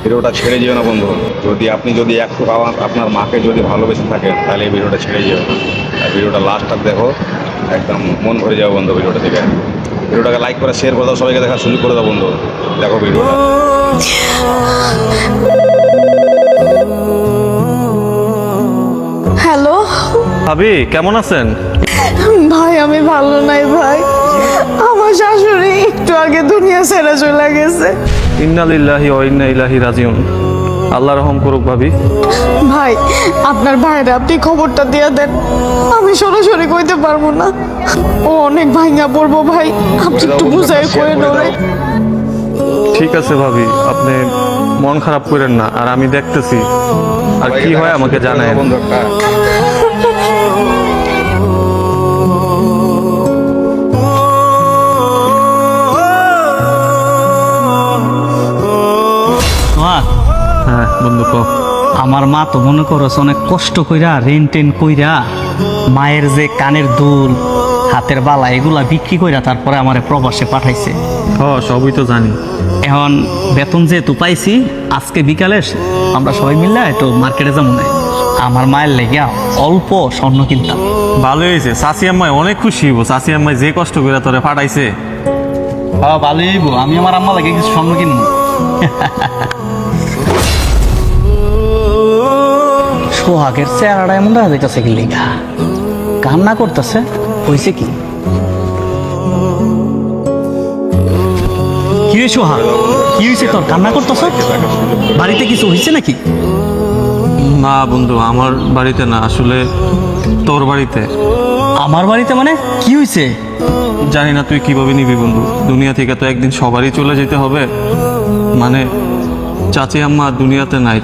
ভিডিওটা ছেড়ে যেও না বন্ধু। যদি একটু আপনার মাকে যদি ভালোবেসে থাকেন তাহলে এই ভিডিওটা ছেড়ে যেও না। আর ভিডিওটা লাস্টটা দেখো, একদম মন ভরে যাবে বন্ধু ভিডিওটা থেকে। ভিডিওটাকে লাইক করে শেয়ার করে দাও, সবাইকে দেখার সুযোগ করে দাও বন্ধু। দেখো ভিডিওটা। হ্যালো ভাবি কেমন আছেন? ভাই, আমি ভালো নাই ভাই। আমার শাশুড়ি একটু আগে দুনিয়া ছেড়ে চলে গেছে। ইন্না লিল্লাহি ওয়া ইন্না ইলাইহি রাজিউন। আল্লাহ রহম করুক ভাবি। ভাই, আপনার ভাইরা আপনি খবরটা দিয়ে দেন, আমি সরাসরি কইতে পারবো না, ও অনেক ভাঙা পড়বো ভাই, আপনি একটু বুঝাই কইন ওরে। ঠিক আছে ভাবি, আপনি মন খারাপ করেন না, আর আমি দেখতেছি আর কি হয় আমাকে জানায়। বন্ধু একটা মা, হ্যাঁ বন্ধু কও। আমার মা তো মনে করছ অনেক কষ্ট কইরা রেন টেন কইরা মায়ের যে কানের দুল, হাতের বালা এগুলা বিক্রি কইরা তারপরে আমারে প্রবাসে পাঠাইছে। সবই তো জানি। এখন বেতন যেহেতু পাইছি, আজকে বিকালে আমরা সবাই মিলে একটু মার্কেটে যাবো না, আমার মায়ের লেগিয়া অল্প স্বর্ণ কিনতাম। ভালোই হয়েছে, চাচি আম্মাই অনেক খুশি হইব। চাচি আম্মাই যে কষ্ট করে তোরে পাঠাইছে। হ্যাঁ ভালোই হইব, আমি আমার আম্মা লাগে কিছু স্বর্ণ কিনবো। সোহাগের চেহারাটা এমন দেখা যাইতেছে কি লিগা, কান্না করতেছে, হয়েছে কি? কি রে সোহাগ, কি হয়েছে তোর, কান্না করতেছ? বাড়িতে কিছু হয়েছে নাকি? না বন্ধু, আমার বাড়িতে না, আসলে তোর বাড়িতে। আমার বাড়িতে মানে কি হয়েছে? জানি না তুই কিভাবে নিবি বন্ধু, দুনিয়া থেকে তো একদিন সবারই চলে যেতে হবে। মানে চাচি আম্মা দুনিয়াতে নাই।